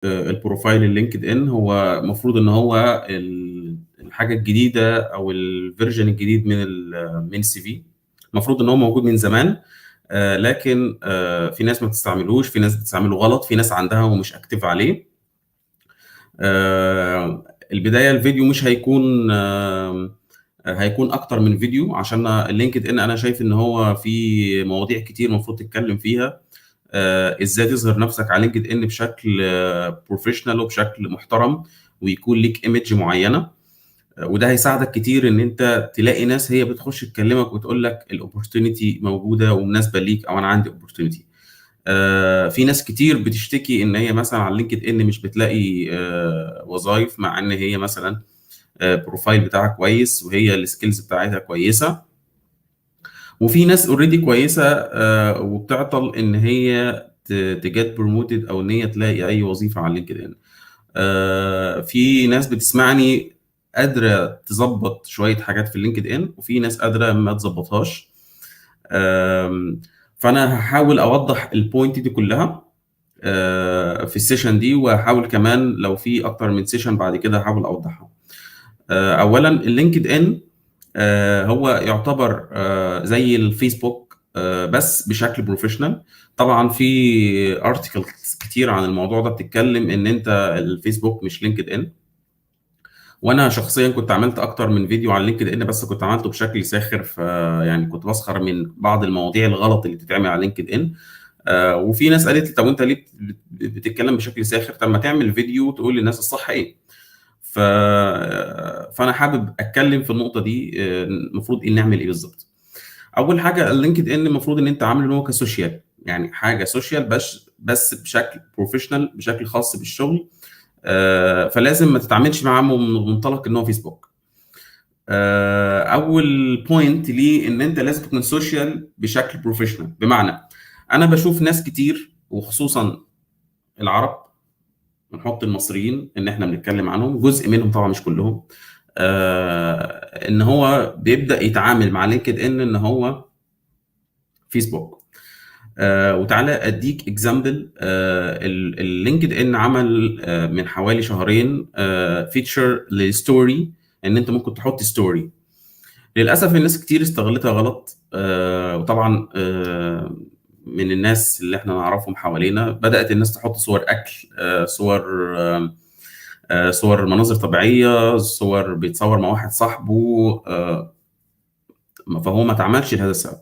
البروفايل اللينكد ان هو المفروض ان هو الحاجه الجديده او الفيرجن الجديد من السي في. المفروض ان هو موجود من زمان، لكن في ناس ما بتستعملوش، في ناس بتستعمله غلط، في ناس عندها ومش اكتف عليه. البدايه الفيديو مش هيكون هيكون اكتر من فيديو، عشان اللينكد ان انا شايف ان هو في مواضيع كتير المفروض تتكلم فيها. ازاي تظهر نفسك على لينكد ان بشكل بروفيشنال وبشكل محترم، ويكون ليك ايمج معينه. وده هيساعدك كتير ان انت تلاقي ناس هي بتخش تكلمك وتقول لك الاوبورتونيتي موجوده ومناسبه ليك، او انا عندي اوبورتونيتي. في ناس كتير بتشتكي ان هي مثلا على لينكد ان مش بتلاقي وظائف، مع ان هي مثلا بروفايل بتاعها كويس وهي السكيلز بتاعتها كويسه. وفي ناس اوريدي كويسه وبتعطل ان هي تجت بروموتد او ان هي تلاقي اي وظيفه على لينكد ان. في ناس بتسمعني قادره تظبط شويه حاجات في اللينكد ان، وفي ناس قادره ما تظبطهاش. فانا هحاول اوضح البوينت دي كلها في السيشن دي، وهحاول كمان لو في اكتر من سيشن بعد كده هحاول اوضحها. اولا اللينكد ان هو يعتبر زي الفيسبوك بس بشكل بروفيشنال. طبعا في ارتكلز كتير عن الموضوع ده بتتكلم ان انت الفيسبوك مش لينكد ان. وانا شخصيا كنت عملت اكتر من فيديو على لينكد ان، بس كنت عملته بشكل ساخر، يعني كنت بسخر من بعض المواضيع الغلط اللي بتتعمل على لينكد ان. وفي ناس قالت لي طب انت ليه بتتكلم بشكل ساخر؟ طب ما تعمل فيديو تقول للناس الصح ايه. ف... فانا حابب اتكلم في النقطه دي. المفروض ايه نعمل ايه بالظبط؟ اول حاجه اللينكد ان المفروض ان انت عامله ان هو كسوشيال، يعني حاجه سوشيال بس بشكل بروفيشنال، بشكل خاص بالشغل. فلازم ما تتعاملش معاه من منطلق ان هو فيسبوك. اول بوينت ليه ان انت لازم تكون سوشيال بشكل بروفيشنال. بمعنى انا بشوف ناس كتير وخصوصا العرب، بنحط المصريين ان احنا بنتكلم عنهم، جزء منهم طبعا مش كلهم، ان هو بيبدا يتعامل مع لينكد ان هو فيسبوك. وتعالى اديك اكزامبل. اللينكد ان عمل من حوالي شهرين فيتشر للستوري، ان انت ممكن تحط ستوري. للاسف الناس كتير استغلتها غلط. وطبعا من الناس اللي احنا نعرفهم حوالينا بدات الناس تحط صور اكل، صور صور مناظر طبيعيه، صور بيتصور مع واحد صاحبه. فهو ما اتعملش لهذا السبب.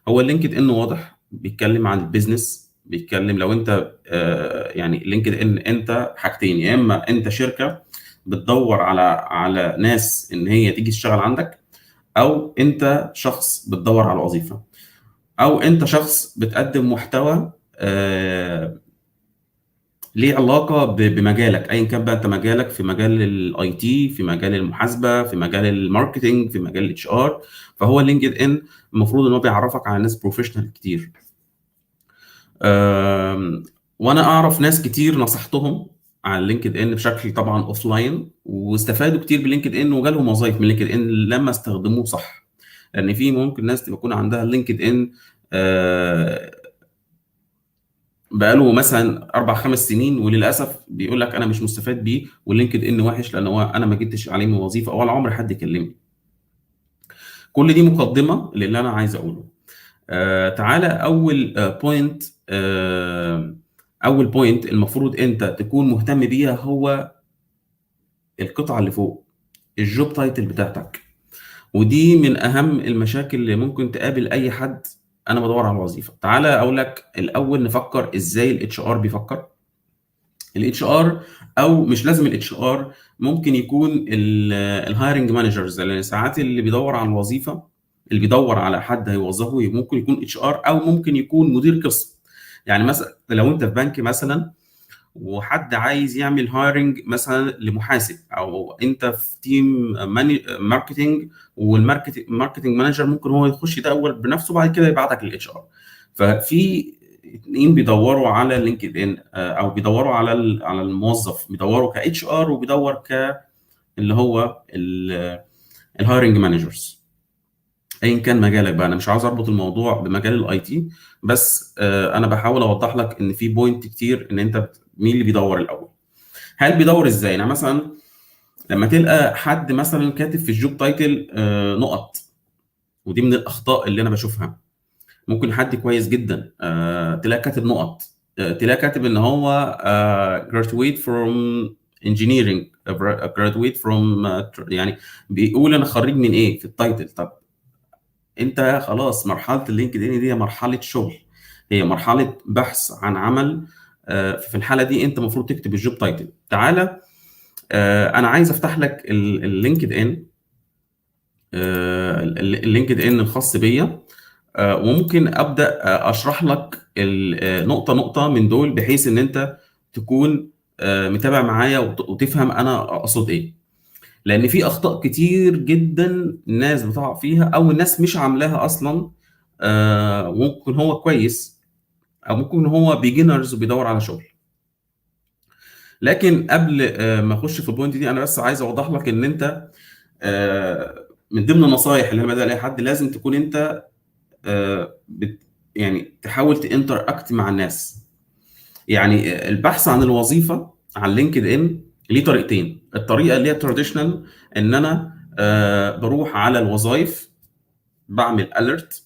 هو اللينكد ان واضح بيتكلم عن البيزنس، بيتكلم لو انت يعني لينكد ان انت حاجتين: يا اما انت شركه بتدور على ناس ان هي تيجي تشتغل عندك، او انت شخص بتدور على وظيفه، او انت شخص بتقدم محتوى ليه علاقه بمجالك ايا كان بقى. انت مجالك في مجال الاي تي، في مجال المحاسبه، في مجال الماركتنج، في مجال الاتش ار. فهو لينكد ان المفروض ان هو بيعرفك على ناس بروفيشنال كتير. وانا اعرف ناس كتير نصحتهم على لينكد ان بشكل طبعا اوف لاين، واستفادوا كتير بلينكد ان وجالهم وظائف من لينكد ان لما استخدموه صح. لان في ممكن ناس تكون عندها لينكد ان بقاله مثلا 4 5 سنين، وللاسف بيقول لك انا مش مستفاد بيه، واللينكد ان وحش لان هو انا ما جبتش عليه من وظيفه ولا عمر حد كلمني. كل دي مقدمه للي انا عايز اقوله. تعالى اول بوينت. اول بوينت المفروض انت تكون مهتم بيها هو القطعه اللي فوق، الجوب تايتل بتاعتك. ودي من اهم المشاكل اللي ممكن تقابل اي حد انا بدور على وظيفه. تعالى اقول لك الاول نفكر ازاي الاتش ار بيفكر. الاتش ار، او مش لازم الاتش ار، ممكن يكون الهايرنج مانجرز، لان ساعات اللي بيدور على الوظيفه، اللي بيدور على حد هيوظفه، ممكن يكون اتش ار او ممكن يكون مدير قسم. يعني مثلا لو انت في بنك مثلا وحد عايز يعمل هايرنج مثلا لمحاسب، او انت في تيم ماركتنج والماركتنج مانجر ممكن هو يخش ده اول بنفسه، بعد كده يبعتك للاتش ار. ففي اتنين بيدوروا على لينكد ان، او بيدوروا على الموظف، بيدوروا كاتش ار وبيدور اللي هو الهايرنج مانجرز. ايا كان مجالك بقى، انا مش عاوز اربط الموضوع بمجال الاي تي، بس انا بحاول اوضح لك ان في بوينت كتير ان انت مين اللي بيدور الاول. هل بيدور ازاي؟ يعني مثلا لما تلقى حد مثلا كاتب في الجوب تايتل نقط، ودي من الاخطاء اللي انا بشوفها. ممكن حد كويس جدا تلاقي كاتب نقط، تلاقي كاتب ان هو graduate from engineering، graduate from يعني بيقول انا خريج من ايه في التايتل. طب انت خلاص مرحله اللينكد ان دي مرحله شغل، هي مرحله بحث عن عمل. في الحاله دي انت المفروض تكتب الجوب تايتل. تعالى انا عايز افتح لك اللينكد ان، اللينكد ان الخاص بيا، وممكن ابدا اشرح لك نقطه نقطه من دول، بحيث ان انت تكون متابع معايا وتفهم انا اقصد ايه. لان في اخطاء كتير جدا الناس بتقع فيها، او الناس مش عاملاها اصلا. ممكن هو كويس، او ممكن هو بيجنرز وبيدور على شغل. لكن قبل ما اخش في البوينت دي، انا بس عايز اوضح لك ان انت من ضمن النصايح اللي انا بدأ لاي حد، لازم تكون انت يعني تحاول تانتر اكت مع الناس. يعني البحث عن الوظيفه على لينكد ان ليه طريقتين. الطريقه اللي هي تراديشنال، ان انا بروح على الوظائف، بعمل اليرت،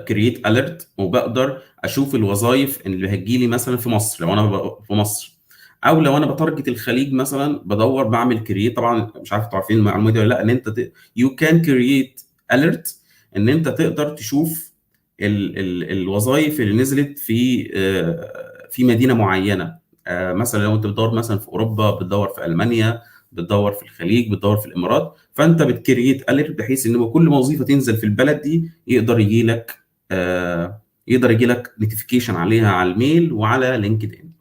كرييت اليرت، وبقدر اشوف الوظائف اللي هتجيلي مثلا في مصر لو انا في مصر، او لو انا بتارجت الخليج مثلا بدور بعمل كرييت. طبعا مش عارف انتوا عارفين المعلومه دي ولا لا، ان انت يو كان كرييت اليرت، ان انت تقدر تشوف الوظائف اللي نزلت في مدينه معينه. مثلا لو انت بتدور مثلا في اوروبا، بتدور في المانيا، بتدور في الخليج، بتدور في الامارات، فانت بتكريت اليرت بحيث ان كل وظيفه تنزل في البلد دي يقدر يجي لك نوتيفيكيشن عليها على الميل وعلى لينكد ان.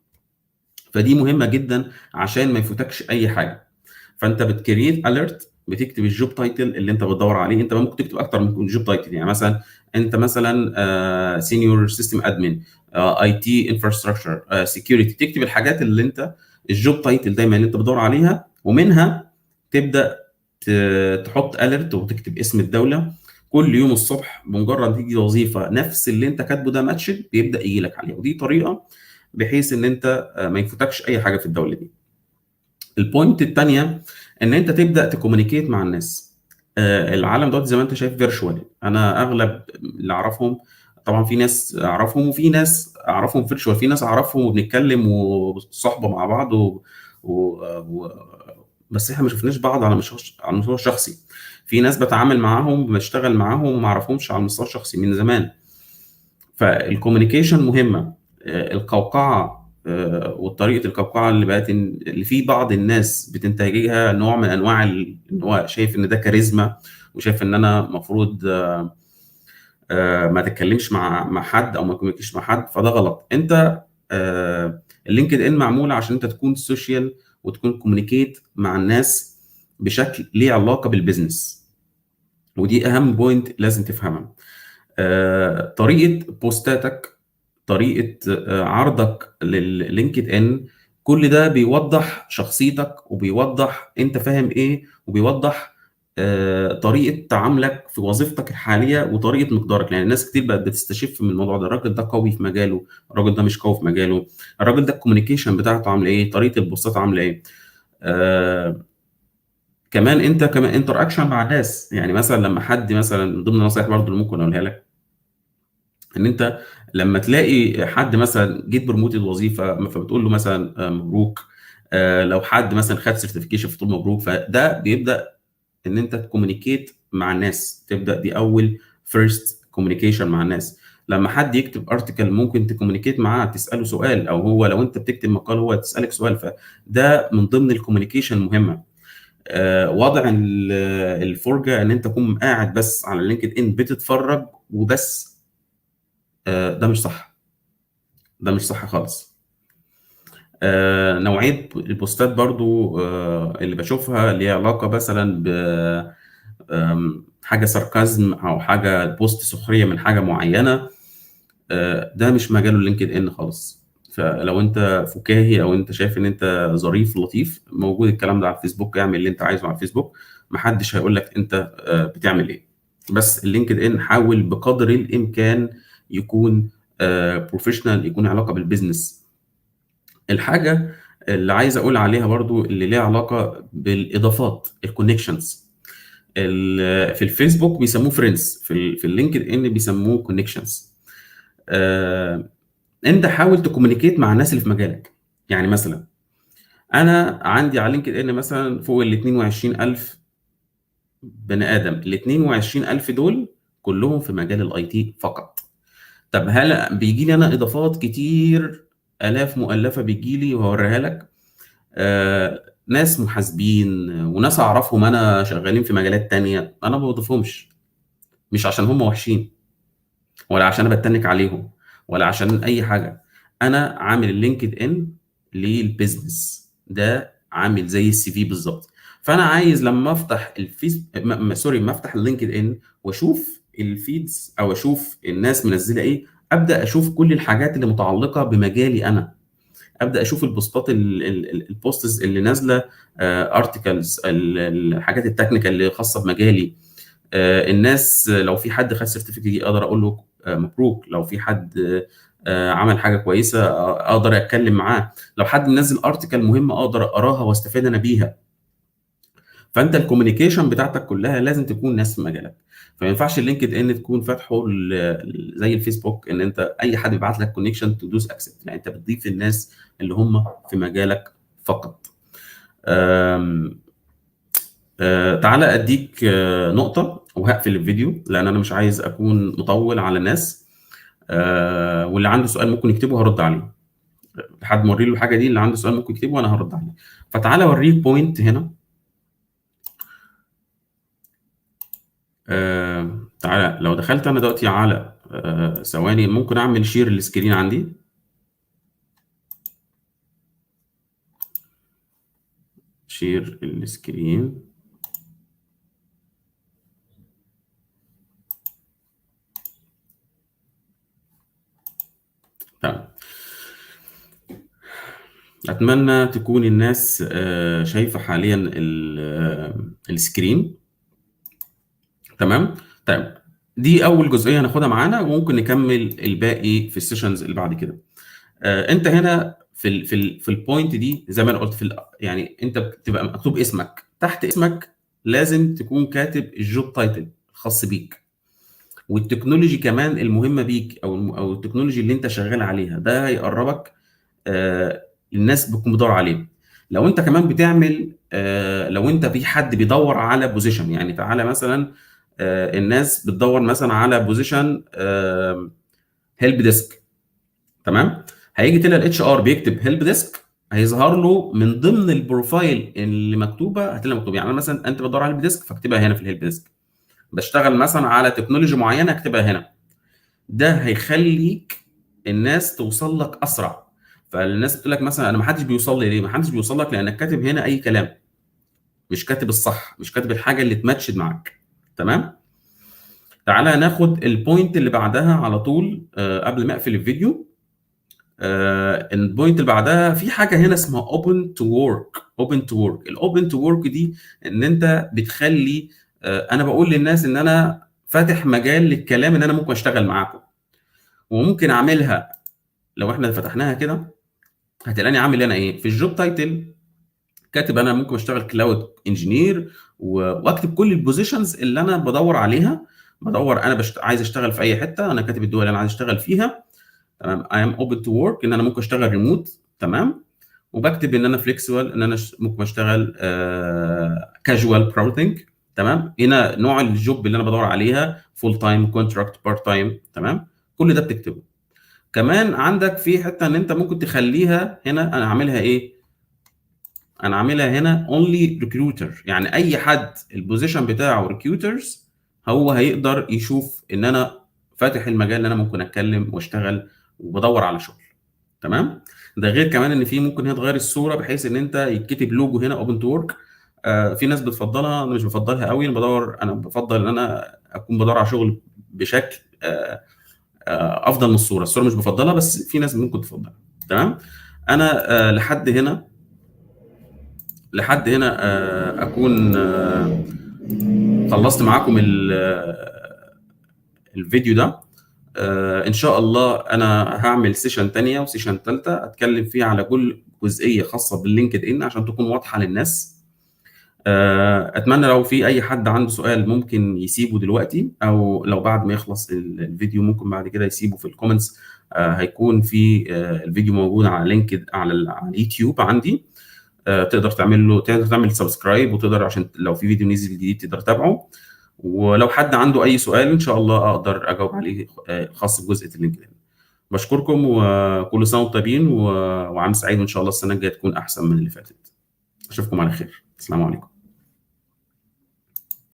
فدي مهمه جدا عشان ما يفوتكش اي حاجه. فانت بتكريت اليرت، بتكتب الجوب تايتل اللي انت بتدور عليه. انت ممكن تكتب اكتر من جوب تايتل، يعني مثلا انت مثلا سينيور سيستم ادمن، اي تي انفراستراكشر، سكيورتي. تكتب الحاجات اللي انت الجوب تايتل دايما اللي انت بتدور عليها، ومنها تبدا تحط اليرت وتكتب اسم الدوله. كل يوم الصبح بمجرد تيجي وظيفه نفس اللي انت كاتبه ده ماتشد، بيبدا يجي لك عليها. ودي طريقه بحيث ان انت ما يفوتكش اي حاجه في الدوله دي. البوينت الثانيه ان انت تبدا تكومينيكيت مع الناس. العالم دلوقتي زي ما انت شايف فيرتشوال. انا اغلب اللي اعرفهم، طبعا في ناس اعرفهم وفي ناس اعرفهم فيرتشوال، في ناس اعرفهم وبنتكلم وصحبه مع بعض و... و... بس احنا ما شفناش بعض على المستوى الشخصي. في ناس بتعامل معاهم، بشتغل معاهم، وما اعرفهمش على المستوى الشخصي من زمان. فالكوميونيكيشن مهمه. القوقعه وطريقه القوقعه اللي بقت اللي في بعض الناس بتنتهجها نوع من انواع ان هو شايف ان ده كاريزما، وشايف ان انا المفروض ما تتكلمش مع حد او ما تكوميونيكيش مع حد. فده غلط. انت اللينكد ان معموله عشان انت تكون سوشيال وتكون كوميونيكيت مع الناس بشكل ليه علاقه بالبيزنس. ودي اهم بوينت لازم تفهمها. طريقه بوستاتك، طريقه عرضك لللينكد ان، كل ده بيوضح شخصيتك، وبيوضح انت فاهم ايه، وبيوضح طريقه تعاملك في وظيفتك الحاليه، وطريقه مقدارك. يعني ناس كتير بقت بتستشف من الموضوع ده. الراجل ده قوي في مجاله، الراجل ده مش قوي في مجاله، الراجل ده الكوميونيكيشن بتاعته عامله ايه، طريقه البوستات عامله ايه. آه كمان انت كمان انتر اكشن مع الناس. يعني مثلا لما حد مثلا، من ضمن النصائح برضو اللي ممكن اقولها لك، ان انت لما تلاقي حد مثلا جيت بروموتد وظيفه، فبتقول له مثلا مبروك. لو حد مثلا خد سيرتيفيكيشن فتقول مبروك. فده بيبدا ان انت تكومينيكيت مع الناس، تبدا دي اول فيرست كوميونيكيشن مع الناس. لما حد يكتب ارتكل ممكن تكومينيكيت معاه، تساله سؤال، او هو لو انت بتكتب مقال هو تسالك سؤال. فده من ضمن الكوميونيكيشن المهمه. وضع الفرجه ان انت تكون قاعد بس على لينكد ان بتتفرج وبس، ده مش صح. ده مش صح خالص. نوعية البوستات برضو اللي بشوفها ليها علاقة مثلا ب حاجة ساركازم، أو حاجة بوست سخرية من حاجة معينة، ده مش مجاله لينكد إن خالص. فلو أنت فكاهي أو أنت شايف إن أنت ظريف لطيف، موجود الكلام ده على الفيسبوك. اعمل اللي أنت عايزه على الفيسبوك، محدش هيقول لك أنت بتعمل إيه. بس اللينكد إن حاول بقدر الإمكان يكون بروفيشنال، يكون علاقة بالبيزنس. الحاجة اللي عايز اقول عليها برضو اللي ليها علاقه بالاضافات، الكونكشنز. في الفيسبوك بيسموه فريندز، في اللينكد ان بيسموه كونكشنز. انت حاول تكومينيكيت مع الناس اللي في مجالك. يعني مثلا انا عندي على لينكد ان مثلا فوق ال 22,000 بني ادم. ال 22,000 دول كلهم في مجال الاي تي فقط. طب هل بيجي لي انا اضافات كتير، الاف مؤلفه بيجي لي وهوريها لك؟ ناس محاسبين وناس اعرفهم انا شغالين في مجالات تانية، انا ما بضيفهمش. مش عشان هم وحشين، ولا عشان انا بتنك عليهم، ولا عشان اي حاجه. انا عامل اللينكد ان للبيزنس ده، عامل زي السي في بالظبط. فانا عايز لما افتح الفيس سوري، ما افتح اللينكد ان واشوف الفيدز او اشوف الناس منزله ايه، ابدا اشوف كل الحاجات اللي متعلقه بمجالي انا. ابدا اشوف البوستات، البوستس اللي نازله، ارتكلز، الحاجات التكنيكال اللي خاصه بمجالي. الناس لو في حد خد سيرتيفيكت دي اقدر اقول له مبروك. لو في حد عمل حاجه كويسه اقدر اتكلم معاه. لو حد منزل ارتكل مهمه اقدر اقراها واستفاد انا بيها. فانت الكوميونيكيشن بتاعتك كلها لازم تكون ناس في مجالك. فما ينفعش اللينكد ان تكون فاتحه زي الفيسبوك ان انت اي حد يبعت لك كونكشن تدوس اكسبت. لا، انت بتضيف الناس اللي هم في مجالك فقط. آم، تعالى اديك نقطة وهقفل الفيديو لان انا مش عايز اكون مطول على الناس. واللي عنده سؤال ممكن يكتبه هرد عليه. لحد ما اوري له الحاجة دي، اللي عنده سؤال ممكن يكتبه وانا هرد عليه. فتعالى اوريك بوينت هنا. تعالى لو دخلت انا دلوقتي على ثواني، ممكن اعمل شير السكرين عندي. شير السكرين. تمام. اتمنى تكون الناس شايفه حاليا السكرين. تمام. طيب، دي اول جزئيه هناخدها معانا، وممكن نكمل الباقي في السيشنز اللي بعد كده. انت هنا في البوينت دي زي ما انا قلت يعني انت بتبقى مكتوب اسمك. تحت اسمك لازم تكون كاتب الجوب تايتل الخاص بيك، والتكنولوجي كمان المهمه بيك، او التكنولوجي اللي انت شغال عليها. ده هيقربك الناس بتكون بتدور عليه. لو انت كمان بتعمل لو انت في حد بيدور على بوزيشن، يعني تعالى مثلا الناس بتدور مثلا على بوزيشن هيلب ديسك. تمام. هيجي تلاقي الاتش ار بيكتب هيلب ديسك، هيظهر له من ضمن البروفايل اللي مكتوبه، هتلاقي مكتوب. يعني مثلا انت بتدور على الهيلب ديسك فاكتبها هنا في الهيلب ديسك. بشتغل مثلا على تكنولوجي معينه اكتبها هنا. ده هيخليك الناس توصل لك اسرع. فالناس بتقول لك مثلا انا ما حدش بيوصل لي ليه؟ ما حدش بيوصل لك لانك كاتب هنا اي كلام، مش كاتب الصح، مش كاتب الحاجه اللي تماتشد معاك. تمام. تعالى ناخد البوينت اللي بعدها على طول قبل ما اقفل الفيديو. البوينت اللي بعدها في حاجه هنا اسمها اوبن تو ورك. اوبن تو ورك، الاوبن تو ورك دي ان انت بتخلي انا بقول للناس ان انا فاتح مجال للكلام، ان انا ممكن اشتغل معاكم. وممكن اعملها لو احنا فتحناها كده، هتلاقيني عامل انا ايه في الجوب تايتل، كاتب انا ممكن اشتغل كلاود انجينير، واكتب كل البوزيشنز اللي انا بدور عليها. بدور انا عايز اشتغل في اي حته، انا كاتب الدول اللي انا عايز اشتغل فيها. تمام. اي ام اوبن تو ورك، ان انا ممكن اشتغل ريموت. تمام. وبكتب ان انا فليكسبل، ان انا ممكن اشتغل كاجوال براوتنج. تمام. هنا نوع الجوب اللي انا بدور عليها فول تايم، كونتراكت، بارت تايم. تمام. كل ده بتكتبه. كمان عندك في حته ان انت ممكن تخليها هنا. انا عاملها ايه؟ انا عاملها هنا اونلي ريكروتر، يعني اي حد البوزيشن بتاعه ريكروترز هو هيقدر يشوف ان انا فاتح المجال اللي انا ممكن اتكلم واشتغل وبدور على شغل. تمام. ده غير كمان ان في ممكن هي تغير الصوره بحيث ان انت يتكتب لوجو هنا اوبن تو ورك. في ناس بتفضلها، انا مش بفضلها قوي. انا بفضل ان انا اكون بدور على شغل بشكل افضل من الصوره. الصوره مش بفضلها بس في ناس ممكن تفضلها. تمام. انا لحد هنا اكون خلصت معاكم الفيديو ده. ان شاء الله انا هعمل سيشن تانية وسيشن تالتة اتكلم فيها على جزئيه خاصه باللينكد ان عشان تكون واضحه للناس. اتمنى لو في اي حد عنده سؤال ممكن يسيبه دلوقتي، او لو بعد ما يخلص الفيديو ممكن بعد كده يسيبه في الكومنتس. هيكون في الفيديو موجود على لينكد على اليوتيوب عندي. تقدر تعمل سبسكرايب، وتقدر عشان لو في فيديو نزل جديد تقدر تتابعه. ولو حد عنده اي سؤال ان شاء الله اقدر اجاوب عليه خاص بجزء اللينكدين. بشكركم وكل سنه وانتم طيبين، وعام سعيد، وان شاء الله السنه الجايه تكون احسن من اللي فاتت. اشوفكم على خير. السلام عليكم.